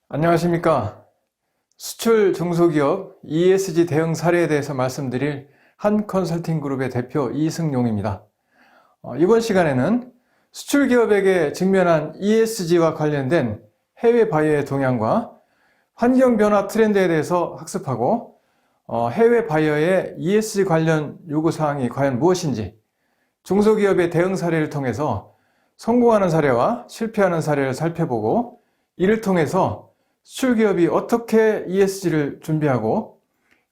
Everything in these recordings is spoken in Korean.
안녕하십니까. 수출 중소기업 ESG 대응 사례에 대해서 말씀드릴 한컨설팅그룹의 대표 이승용입니다. 이번 시간에는 수출기업에게 직면한 ESG와 관련된 해외 바이어의 동향과 환경변화 트렌드에 대해서 학습하고 해외 바이어의 ESG 관련 요구사항이 과연 무엇인지 중소기업의 대응 사례를 통해서 성공하는 사례와 실패하는 사례를 살펴보고 이를 통해서 수출기업이 어떻게 ESG를 준비하고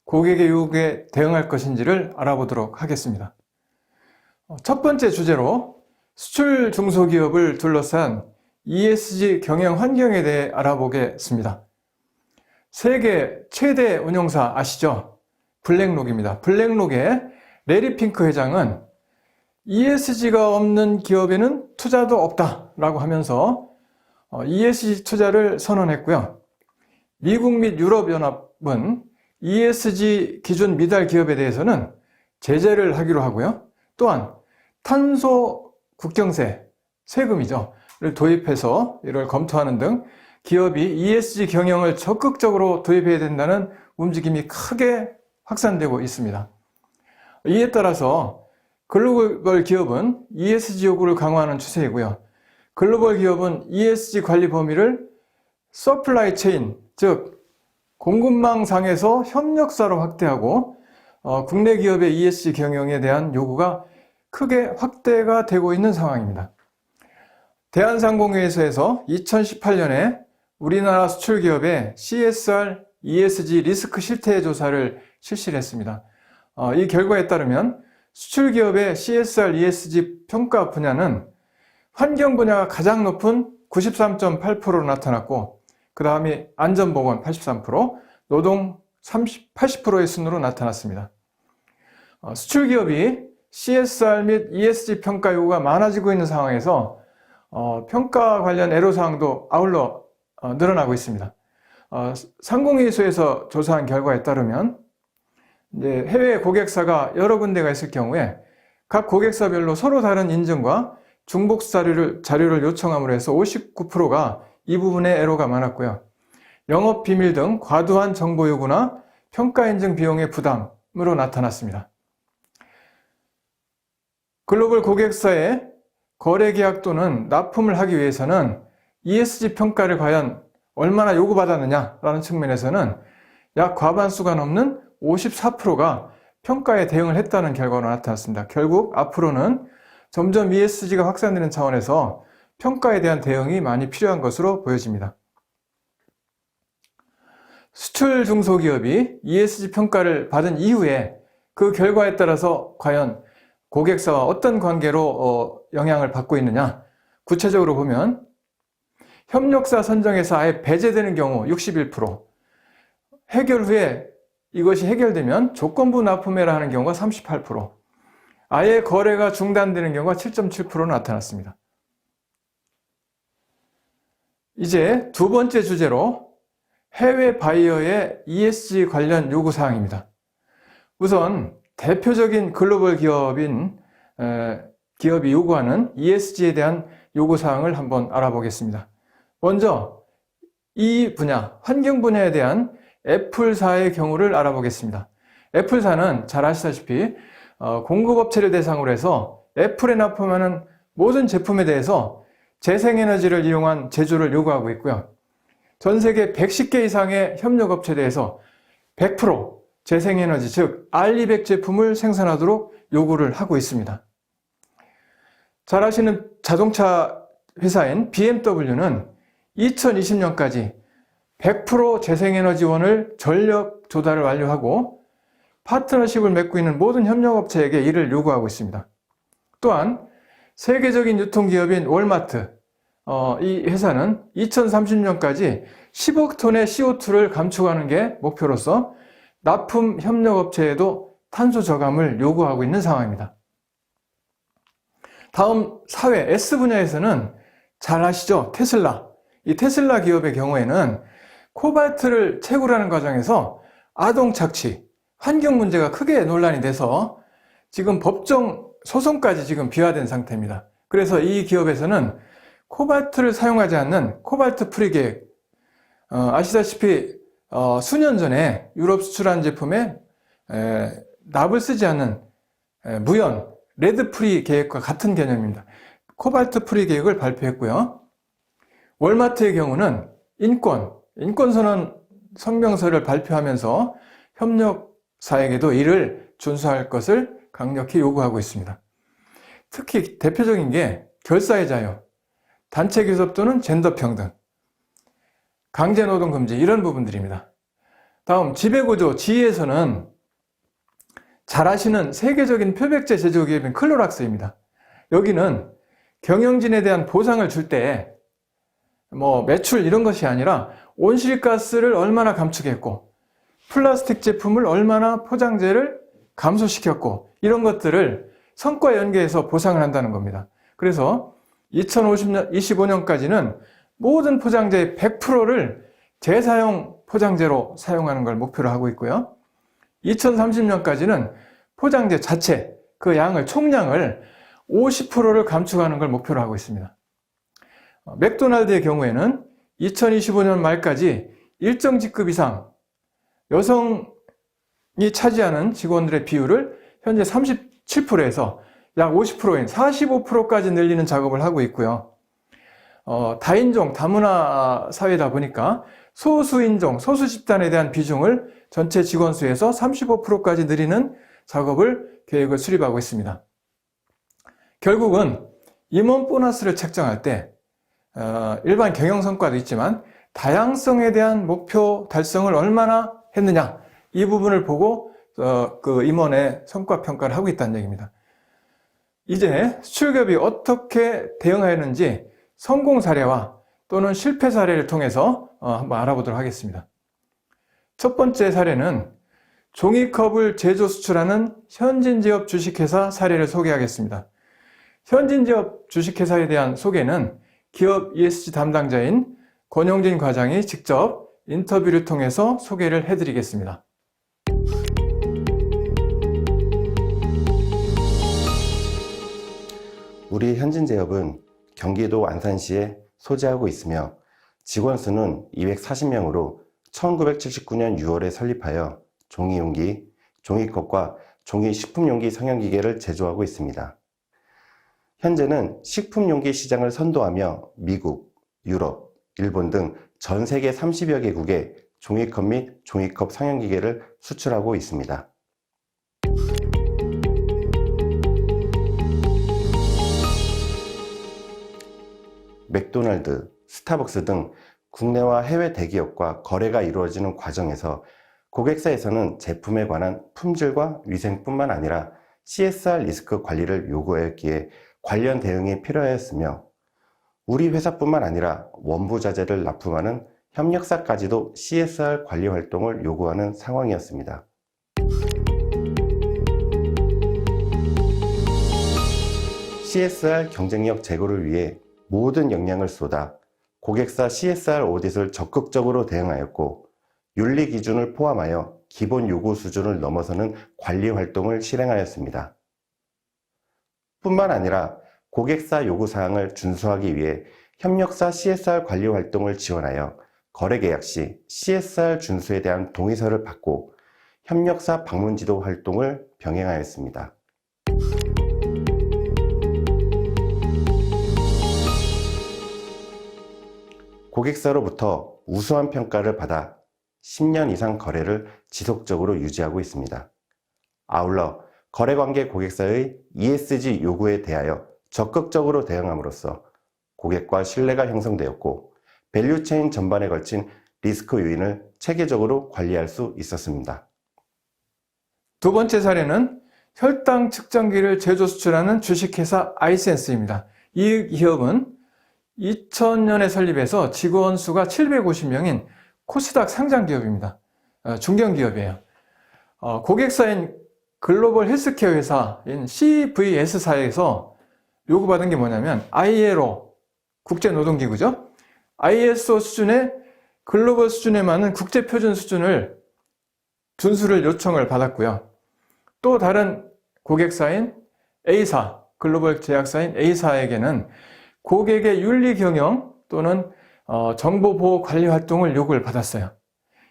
고객의 요구에 대응할 것인지를 알아보도록 하겠습니다. 첫 번째 주제로 수출 중소기업을 둘러싼 ESG 경영 환경에 대해 알아보겠습니다. 세계 최대 운용사 아시죠? 블랙록입니다. 블랙록의 레리 핑크 회장은 ESG가 없는 기업에는 투자도 없다라고 하면서 ESG 투자를 선언했고요. 미국 및 유럽연합은 ESG 기준 미달 기업에 대해서는 제재를 하기로 하고요. 또한 탄소 국경세, 세금이죠. 를 도입해서 이를 검토하는 등 기업이 ESG 경영을 적극적으로 도입해야 된다는 움직임이 크게 확산되고 있습니다. 이에 따라서 글로벌 기업은 ESG 요구를 강화하는 추세이고요. 글로벌 기업은 ESG 관리 범위를 서플라이 체인, 즉 공급망상에서 협력사로 확대하고 국내 기업의 ESG 경영에 대한 요구가 크게 확대가 되고 있는 상황입니다. 대한상공회의소에서 2018년에 우리나라 수출기업의 CSR, ESG 리스크 실태 조사를 실시를 했습니다. 이 결과에 따르면 수출기업의 CSR, ESG 평가 분야는 환경 분야가 가장 높은 93.8%로 나타났고 그 다음이 안전보건 83%, 노동 80%의 순으로 나타났습니다. 수출기업이 CSR 및 ESG 평가 요구가 많아지고 있는 상황에서 평가 관련 애로사항도 아울러 늘어나고 있습니다. 상공회의소에서 조사한 결과에 따르면 이제 해외 고객사가 여러 군데가 있을 경우에 각 고객사별로 서로 다른 인증과 중복 자료를 요청함으로 해서 59%가 이 부분에 애로가 많았고요. 영업 비밀 등 과도한 정보 요구나 평가 인증 비용의 부담으로 나타났습니다. 글로벌 고객사의 거래 계약 또는 납품을 하기 위해서는 ESG 평가를 과연 얼마나 요구받았느냐라는 측면에서는 약 과반수가 넘는 54%가 평가에 대응을 했다는 결과로 나타났습니다. 결국 앞으로는 점점 ESG가 확산되는 차원에서 평가에 대한 대응이 많이 필요한 것으로 보여집니다. 수출 중소기업이 ESG 평가를 받은 이후에 그 결과에 따라서 과연 고객사와 어떤 관계로 영향을 받고 있느냐, 구체적으로 보면 협력사 선정에서 아예 배제되는 경우 61%, 해결 후에 이것이 해결되면 조건부 납품해라 하는 경우가 38%, 아예 거래가 중단되는 경우가 7.7% 나타났습니다. 이제 두 번째 주제로 해외 바이어의 ESG 관련 요구사항입니다. 우선 대표적인 글로벌 기업이 요구하는 ESG에 대한 요구사항을 한번 알아보겠습니다. 먼저 이 분야, 환경 분야에 대한 애플사의 경우를 알아보겠습니다. 애플사는 잘 아시다시피 공급업체를 대상으로 해서 애플에 납품하는 모든 제품에 대해서 재생에너지를 이용한 제조를 요구하고 있고요. 전 세계 110개 이상의 협력업체에 대해서 100% 재생에너지, 즉 R200 제품을 생산하도록 요구를 하고 있습니다. 잘 아시는 자동차 회사인 BMW는 2020년까지 100% 재생에너지원을 전력 조달을 완료하고 파트너십을 맺고 있는 모든 협력업체에게 이를 요구하고 있습니다. 또한 세계적인 유통기업인 월마트, 이 회사는 2030년까지 10억 톤의 CO2를 감축하는 게 목표로서 납품 협력업체에도 탄소 저감을 요구하고 있는 상황입니다. 다음 사회 S 분야에서는 잘 아시죠? 테슬라. 이 테슬라 기업의 경우에는 코발트를 채굴하는 과정에서 아동 착취, 환경 문제가 크게 논란이 돼서 지금 법정 소송까지 지금 비화된 상태입니다. 그래서 이 기업에서는 코발트를 사용하지 않는 코발트 프리 계획, 아시다시피 수년 전에 유럽 수출한 제품에 납을 쓰지 않는 무연 레드 프리 계획과 같은 개념입니다. 코발트 프리 계획을 발표했고요. 월마트의 경우는 인권선언 성명서를 발표하면서 협력사에게도 이를 준수할 것을 강력히 요구하고 있습니다. 특히 대표적인 게 결사의 자유, 단체 교섭 또는 젠더 평등, 강제노동 금지 이런 부분들입니다. 다음 지배구조 G에서는 잘 아시는 세계적인 표백제 제조기업인 클로락스입니다. 여기는 경영진에 대한 보상을 줄 때 매출 이런 것이 아니라 온실가스를 얼마나 감축했고 플라스틱 제품을 얼마나 포장재를 감소시켰고 이런 것들을 성과 연계해서 보상을 한다는 겁니다. 그래서 2025년까지는 모든 포장재의 100%를 재사용 포장재로 사용하는 걸 목표로 하고 있고요. 2030년까지는 포장재 자체, 그 양을, 총량을 50%를 감축하는 걸 목표로 하고 있습니다. 맥도날드의 경우에는 2025년 말까지 일정 직급 이상 여성이 차지하는 직원들의 비율을 현재 37%에서 약 50%인 45%까지 늘리는 작업을 하고 있고요. 다인종, 다문화 사회다 보니까 소수인종, 소수집단에 대한 비중을 전체 직원 수에서 35%까지 늘리는 작업을 계획을 수립하고 있습니다. 결국은 임원 보너스를 책정할 때 일반 경영 성과도 있지만 다양성에 대한 목표 달성을 얼마나 했느냐 이 부분을 보고 그 임원의 성과 평가를 하고 있다는 얘기입니다. 이제 수출기업이 어떻게 대응하였는지 성공 사례와 또는 실패 사례를 통해서 한번 알아보도록 하겠습니다. 첫 번째 사례는 종이컵을 제조 수출하는 현진지업 주식회사 사례를 소개하겠습니다. 현진지업 주식회사에 대한 소개는 기업 ESG 담당자인 권용진 과장이 직접 인터뷰를 통해서 소개를 해드리겠습니다. 우리 현진제업은 경기도 안산시에 소재하고 있으며 직원 수는 240명으로 1979년 6월에 설립하여 종이용기, 종이컵과 종이식품용기 성형기계를 제조하고 있습니다. 현재는 식품용기 시장을 선도하며 미국, 유럽, 일본 등 전 세계 30여 개국에 종이컵 및 종이컵 성형기계를 수출하고 있습니다. 맥도날드, 스타벅스 등 국내와 해외 대기업과 거래가 이루어지는 과정에서 고객사에서는 제품에 관한 품질과 위생뿐만 아니라 CSR 리스크 관리를 요구하였기에 관련 대응이 필요하였으며 우리 회사뿐만 아니라 원부 자재를 납품하는 협력사까지도 CSR 관리 활동을 요구하는 상황이었습니다. CSR 경쟁력 제고를 위해 모든 역량을 쏟아 고객사 CSR 오딧을 적극적으로 대응하였고 윤리 기준을 포함하여 기본 요구 수준을 넘어서는 관리 활동을 실행하였습니다. 뿐만 아니라 고객사 요구사항을 준수하기 위해 협력사 CSR 관리 활동을 지원하여 거래계약 시 CSR 준수에 대한 동의서를 받고 협력사 방문지도 활동을 병행하였습니다. 고객사로부터 우수한 평가를 받아 10년 이상 거래를 지속적으로 유지하고 있습니다. 아울러 거래관계 고객사의 ESG 요구에 대하여 적극적으로 대응함으로써 고객과 신뢰가 형성되었고 밸류체인 전반에 걸친 리스크 요인을 체계적으로 관리할 수 있었습니다. 두 번째 사례는 혈당 측정기를 제조 수출하는 주식회사 아이센스입니다. 이 기업은 2000년에 설립해서 직원 수가 750명인 코스닥 상장 기업입니다. 중견 기업이에요. 고객사인 글로벌 헬스케어 회사인 CVS사에서 요구받은 게 뭐냐면 ILO 국제노동기구죠. ISO 수준의 글로벌 수준에 맞는 국제 표준 수준을 준수를 요청을 받았고요. 또 다른 고객사인 A사, 글로벌 제약사인 A사에게는 고객의 윤리 경영 또는 정보보호 관리 활동을 요구를 받았어요.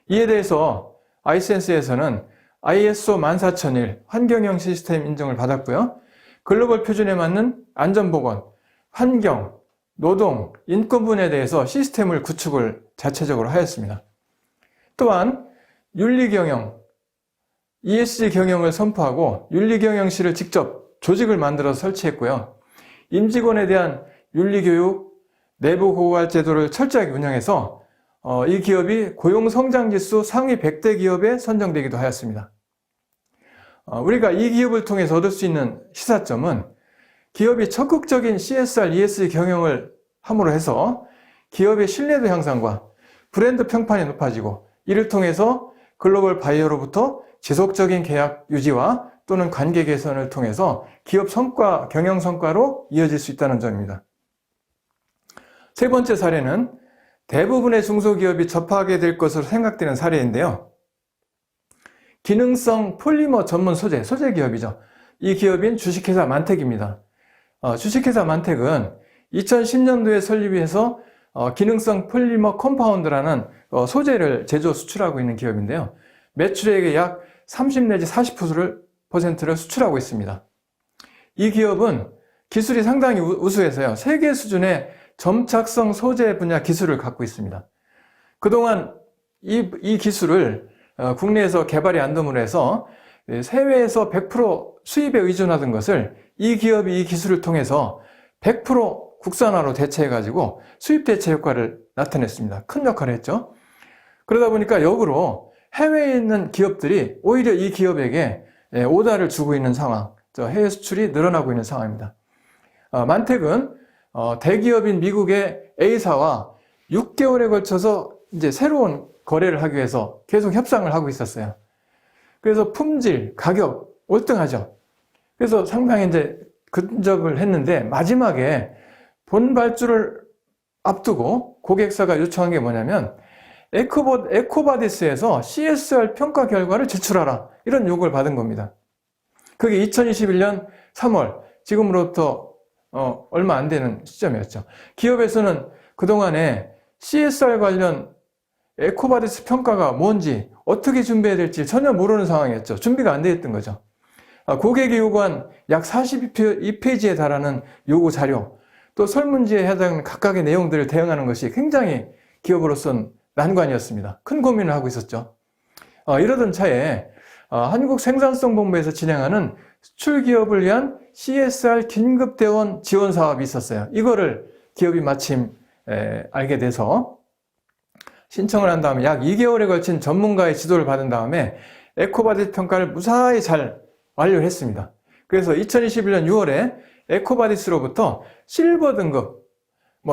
이에 대해서 아이센스에서는 ISO 14001 환경형 시스템 인증을 받았고요. 글로벌 표준에 맞는 안전보건, 환경, 노동, 인권분에 대해서 시스템을 구축을 자체적으로 하였습니다. 또한 윤리경영, ESG 경영을 선포하고 윤리경영실을 직접 조직을 만들어 설치했고요. 임직원에 대한 윤리교육, 내부 고갈 제도를 철저하게 운영해서 이 기업이 고용성장지수 상위 100대 기업에 선정되기도 하였습니다. 우리가 이 기업을 통해서 얻을 수 있는 시사점은 기업이 적극적인 CSR, ESG 경영을 함으로 해서 기업의 신뢰도 향상과 브랜드 평판이 높아지고 이를 통해서 글로벌 바이어로부터 지속적인 계약 유지와 또는 관계 개선을 통해서 기업 성과, 경영 성과로 이어질 수 있다는 점입니다. 세 번째 사례는 대부분의 중소기업이 접하게 될 것으로 생각되는 사례인데요. 기능성 폴리머 전문 소재 기업이죠. 이 기업인 주식회사 만텍입니다. 주식회사 만텍은 2010년도에 설립해서 기능성 폴리머 컴파운드라는 소재를 제조 수출하고 있는 기업인데요. 매출액의 약 30 내지 40%를 수출하고 있습니다. 이 기업은 기술이 상당히 우수해서요. 세계 수준의 점착성 소재 분야 기술을 갖고 있습니다. 그동안 이 기술을 국내에서 개발이 안 됨으로 해서 해외에서 100% 수입에 의존하던 것을 이 기업이 이 기술을 통해서 100% 국산화로 대체해가지고 수입 대체 효과를 나타냈습니다. 큰 역할을 했죠. 그러다 보니까 역으로 해외에 있는 기업들이 오히려 이 기업에게 오다를 주고 있는 상황, 해외 수출이 늘어나고 있는 상황입니다. 만텍은 대기업인 미국의 A사와 6개월에 걸쳐서 이제 새로운 거래를 하기 위해서 계속 협상을 하고 있었어요. 그래서 품질, 가격 월등하죠. 그래서 상당히 이제 근접을 했는데 마지막에 본 발주를 앞두고 고객사가 요청한 게 뭐냐면 에코바디스에서 CSR 평가 결과를 제출하라 이런 요구를 받은 겁니다. 그게 2021년 3월 지금으로부터 얼마 안 되는 시점이었죠. 기업에서는 그동안에 CSR 관련 에코바디스 평가가 뭔지 어떻게 준비해야 될지 전혀 모르는 상황이었죠. 준비가 안 되어 있던 거죠. 고객이 요구한 약 42페이지에 달하는 요구 자료 또 설문지에 해당하는 각각의 내용들을 대응하는 것이 굉장히 기업으로서는 난관이었습니다. 큰 고민을 하고 있었죠. 이러던 차에 한국생산성본부에서 진행하는 수출기업을 위한 CSR 긴급대원 지원 사업이 있었어요. 이거를 기업이 마침 알게 돼서 신청을 한 다음에 약 2개월에 걸친 전문가의 지도를 받은 다음에 에코바디스 평가를 무사히 잘 완료했습니다. 그래서 2021년 6월에 에코바디스로부터 실버 등급,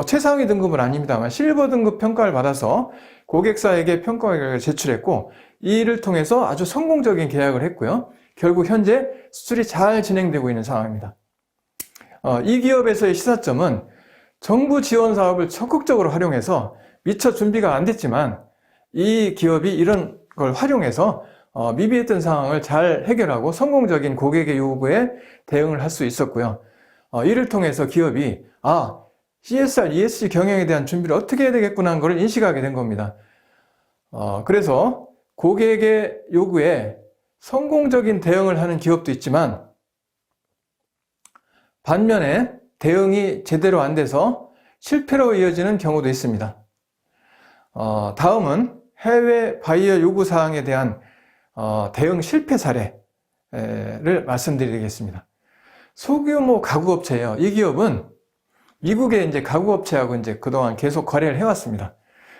최상위 등급은 아닙니다만 실버 등급 평가를 받아서 고객사에게 평가 결과를 제출했고 이를 통해서 아주 성공적인 계약을 했고요. 결국 현재 수출이 잘 진행되고 있는 상황입니다. 이 기업에서의 시사점은 정부 지원 사업을 적극적으로 활용해서 미처 준비가 안 됐지만 이 기업이 이런 걸 활용해서 미비했던 상황을 잘 해결하고 성공적인 고객의 요구에 대응을 할 수 있었고요. 이를 통해서 기업이 CSR, ESG 경영에 대한 준비를 어떻게 해야 되겠구나 하는 걸 인식하게 된 겁니다. 그래서 고객의 요구에 성공적인 대응을 하는 기업도 있지만 반면에 대응이 제대로 안 돼서 실패로 이어지는 경우도 있습니다. 다음은 해외 바이어 요구사항에 대한 대응 실패 사례를 말씀드리겠습니다. 소규모 가구업체예요. 이 기업은 미국의 이제 가구업체하고 이제 그동안 계속 거래를 해왔습니다.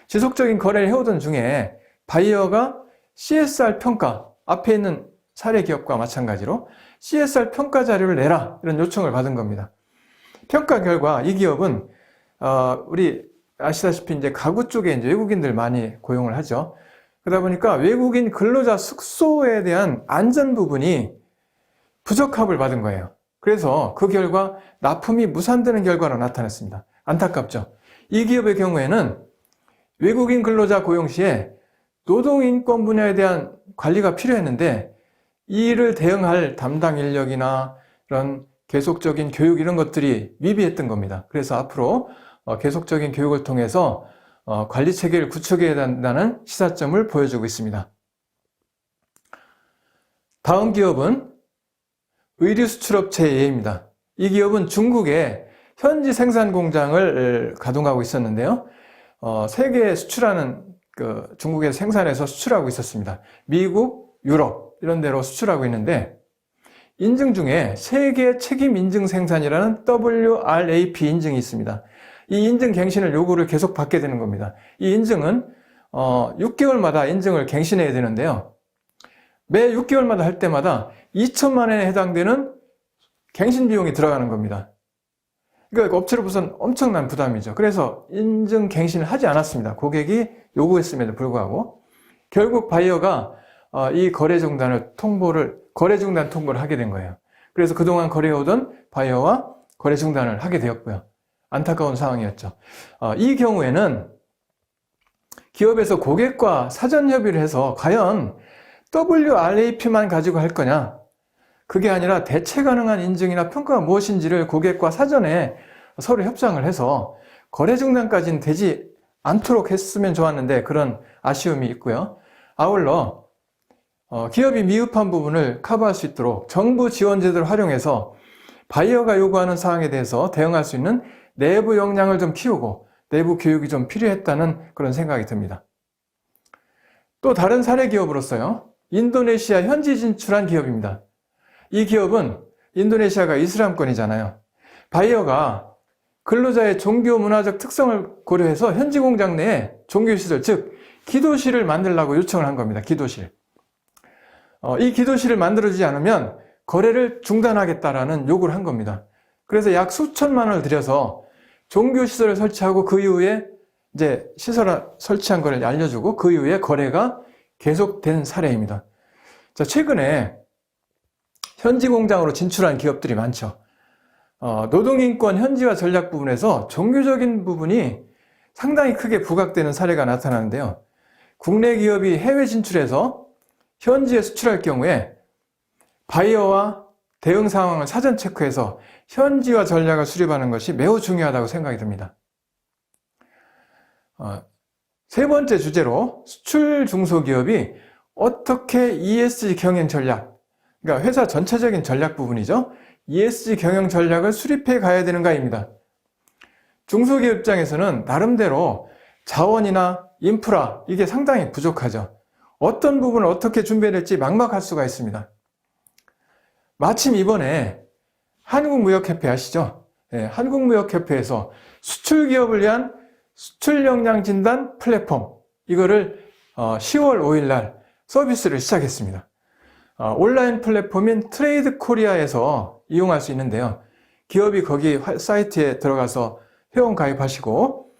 지속적인 거래를 해오던 중에 바이어가 CSR 평가, 앞에 있는 사례 기업과 마찬가지로 CSR 평가 자료를 내라 이런 요청을 받은 겁니다. 평가 결과 이 기업은 우리 아시다시피 이제 가구 쪽에 이제 외국인들 많이 고용을 하죠. 그러다 보니까 외국인 근로자 숙소에 대한 안전 부분이 부적합을 받은 거예요. 그래서 그 결과 납품이 무산되는 결과로 나타났습니다. 안타깝죠. 이 기업의 경우에는 외국인 근로자 고용 시에 노동인권 분야에 대한 관리가 필요했는데 이 일을 대응할 담당 인력이나 이런 계속적인 교육 이런 것들이 미비했던 겁니다. 그래서 앞으로 계속적인 교육을 통해서 관리 체계를 구축해야 된다는 시사점을 보여주고 있습니다. 다음 기업은 의류수출업체 A입니다. 이 기업은 중국에 현지 생산 공장을 가동하고 있었는데요. 세계에 수출하는 중국에서 생산해서 수출하고 있었습니다. 미국, 유럽 이런 데로 수출하고 있는데 인증 중에 세계 책임 인증 생산이라는 WRAP 인증이 있습니다. 이 인증 갱신을 요구를 계속 받게 되는 겁니다. 이 인증은 6개월마다 인증을 갱신해야 되는데요. 매 6개월마다 할 때마다 2천만 원에 해당되는 갱신 비용이 들어가는 겁니다. 그러니까 업체로부터는 엄청난 부담이죠. 그래서 인증 갱신을 하지 않았습니다. 고객이 요구했음에도 불구하고 결국 바이어가 이 거래 중단 통보를 하게 된 거예요. 그래서 그동안 거래해오던 바이어와 거래 중단을 하게 되었고요. 안타까운 상황이었죠. 이 경우에는 기업에서 고객과 사전 협의를 해서 과연 WRAP만 가지고 할 거냐, 그게 아니라 대체 가능한 인증이나 평가가 무엇인지를 고객과 사전에 서로 협상을 해서 거래 중단까지는 되지 않도록 했으면 좋았는데 그런 아쉬움이 있고요. 아울러 기업이 미흡한 부분을 커버할 수 있도록 정부 지원 제도를 활용해서 바이어가 요구하는 사항에 대해서 대응할 수 있는 내부 역량을 좀 키우고 내부 교육이 좀 필요했다는 그런 생각이 듭니다. 또 다른 사례 기업으로서요, 인도네시아 현지 진출한 기업입니다. 이 기업은 인도네시아가 이슬람권이잖아요. 바이어가 근로자의 종교 문화적 특성을 고려해서 현지 공장 내에 종교시설, 즉 기도실을 만들라고 요청을 한 겁니다. 기도실. 이 기도실을 만들어주지 않으면 거래를 중단하겠다라는 요구를 한 겁니다. 그래서 약 수천만 원을 들여서 종교시설을 설치하고 그 이후에 이제 시설을 설치한 거를 알려주고 그 이후에 거래가 계속된 사례입니다. 자, 최근에 현지 공장으로 진출한 기업들이 많죠. 노동인권 현지화 전략 부분에서 종교적인 부분이 상당히 크게 부각되는 사례가 나타나는데요. 국내 기업이 해외 진출해서 현지에 수출할 경우에 바이어와 대응 상황을 사전 체크해서 현지화 전략을 수립하는 것이 매우 중요하다고 생각이 듭니다. 세 번째 주제로 수출 중소기업이 어떻게 ESG 경영 전략, 그러니까 회사 전체적인 전략 부분이죠. ESG 경영 전략을 수립해 가야 되는가입니다. 중소기업 입장에서는 나름대로 자원이나 인프라 이게 상당히 부족하죠. 어떤 부분을 어떻게 준비해야 될지 막막할 수가 있습니다. 마침 이번에 한국무역협회 아시죠? 네, 한국무역협회에서 수출기업을 위한 수출 역량 진단 플랫폼 이거를 10월 5일 날 서비스를 시작했습니다. 온라인 플랫폼인 트레이드 코리아에서 이용할 수 있는데요. 기업이 거기 사이트에 들어가서 회원 가입하시고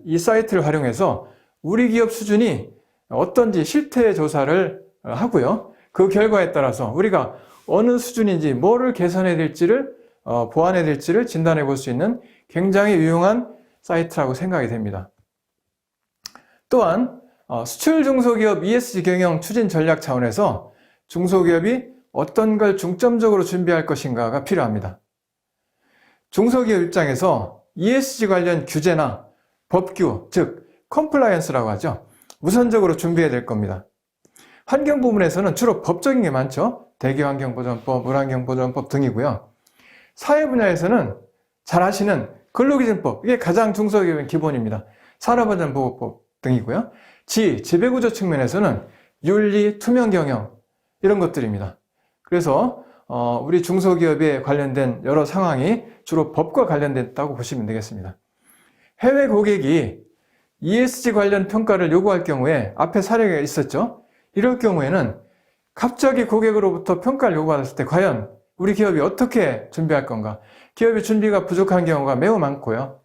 이 사이트를 활용해서 우리 기업 수준이 어떤지 실태 조사를 하고요. 그 결과에 따라서 우리가 어느 수준인지 뭐를 개선해야 될지를 보완해야 될지를 진단해 볼 수 있는 굉장히 유용한 사이트라고 생각이 됩니다. 또한 수출 중소기업 ESG 경영 추진 전략 차원에서 중소기업이 어떤 걸 중점적으로 준비할 것인가가 필요합니다. 중소기업 입장에서 ESG 관련 규제나 법규, 즉 컴플라이언스라고 하죠. 우선적으로 준비해야 될 겁니다. 환경 부분에서는 주로 법적인 게 많죠. 대기환경보전법, 물환경보전법 등이고요. 사회 분야에서는 잘 아시는 근로기준법, 이게 가장 중소기업의 기본입니다. 산업안전보호법 등이고요. 지배구조 측면에서는 윤리, 투명경영 이런 것들입니다. 그래서 우리 중소기업에 관련된 여러 상황이 주로 법과 관련됐다고 보시면 되겠습니다. 해외 고객이 ESG 관련 평가를 요구할 경우에 앞에 사례가 있었죠. 이럴 경우에는 갑자기 고객으로부터 평가를 요구받았을 때 과연 우리 기업이 어떻게 준비할 건가? 기업의 준비가 부족한 경우가 매우 많고요.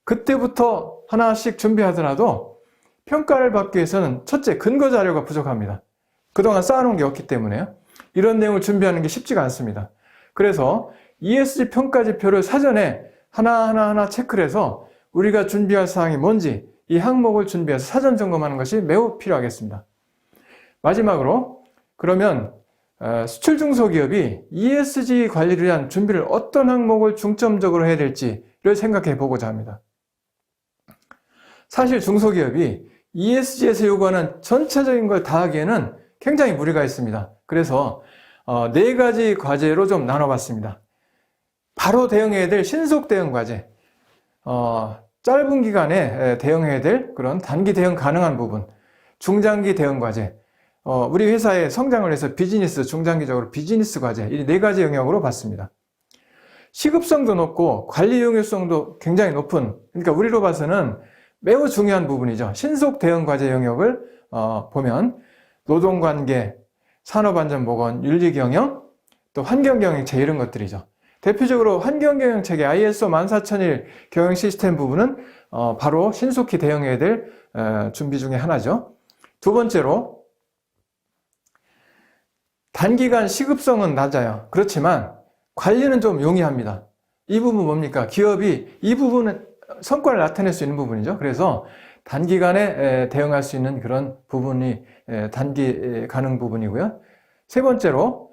그때부터 하나씩 준비하더라도 평가를 받기 위해서는 첫째, 근거 자료가 부족합니다. 그동안 쌓아놓은 게 없기 때문에요. 이런 내용을 준비하는 게 쉽지가 않습니다. 그래서 ESG 평가 지표를 사전에 하나하나 체크를 해서 우리가 준비할 사항이 뭔지 이 항목을 준비해서 사전 점검하는 것이 매우 필요하겠습니다. 마지막으로 그러면 수출 중소기업이 ESG 관리를 위한 준비를 어떤 항목을 중점적으로 해야 될지를 생각해 보고자 합니다. 사실 중소기업이 ESG에서 요구하는 전체적인 걸 다 하기에는 굉장히 무리가 있습니다. 그래서 4가지 과제로 좀 나눠봤습니다. 바로 대응해야 될 신속 대응 과제, 짧은 기간에 대응해야 될 그런 단기 대응 가능한 부분, 중장기 대응 과제, 우리 회사의 성장을 해서 비즈니스, 중장기적으로 비즈니스 과제, 이 4가지 영역으로 봤습니다. 시급성도 높고 관리 용이성도 굉장히 높은, 그러니까 우리로 봐서는 매우 중요한 부분이죠. 신속 대응 과제 영역을 보면 노동관계, 산업안전보건, 윤리경영, 또 환경경영체 이런 것들이죠. 대표적으로 환경경영체계 ISO 14001 경영 시스템 부분은 바로 신속히 대응해야 될 준비 중에 하나죠. 두 번째로 단기간 시급성은 낮아요. 그렇지만 관리는 좀 용이합니다. 이 부분 뭡니까? 기업이 이 부분은 성과를 나타낼 수 있는 부분이죠. 그래서 단기간에 대응할 수 있는 그런 부분이 단기 가능 부분이고요. 세 번째로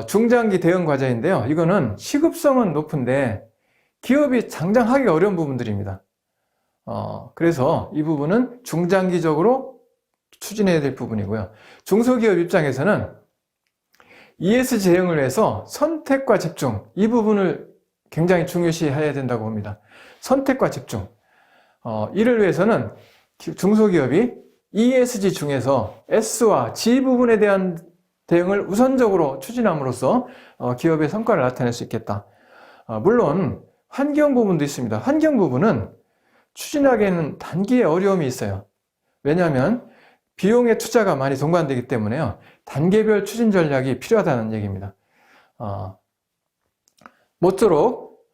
중장기 대응 과제인데요. 이거는 시급성은 높은데 기업이 당장 하기 어려운 부분들입니다. 그래서 이 부분은 중장기적으로 추진해야 될 부분이고요. 중소기업 입장에서는 ESG 대응을 위해서 선택과 집중, 이 부분을 굉장히 중요시해야 된다고 봅니다. 선택과 집중. 이를 위해서는 중소기업이 ESG 중에서 S와 G 부분에 대한 대응을 우선적으로 추진함으로써 기업의 성과를 나타낼 수 있겠다. 물론 환경 부분도 있습니다. 환경 부분은 추진하기에는 단기에 어려움이 있어요. 왜냐하면 비용의 투자가 많이 동반되기 때문에요. 단계별 추진 전략이 필요하다는 얘기입니다. 모쪼록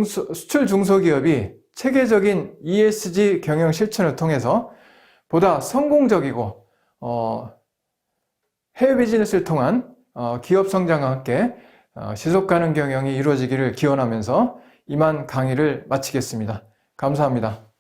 수출 중소기업이 체계적인 ESG 경영 실천을 통해서 보다 성공적이고 해외 비즈니스를 통한 기업 성장과 함께 지속가능 경영이 이루어지기를 기원하면서 이만 강의를 마치겠습니다. 감사합니다.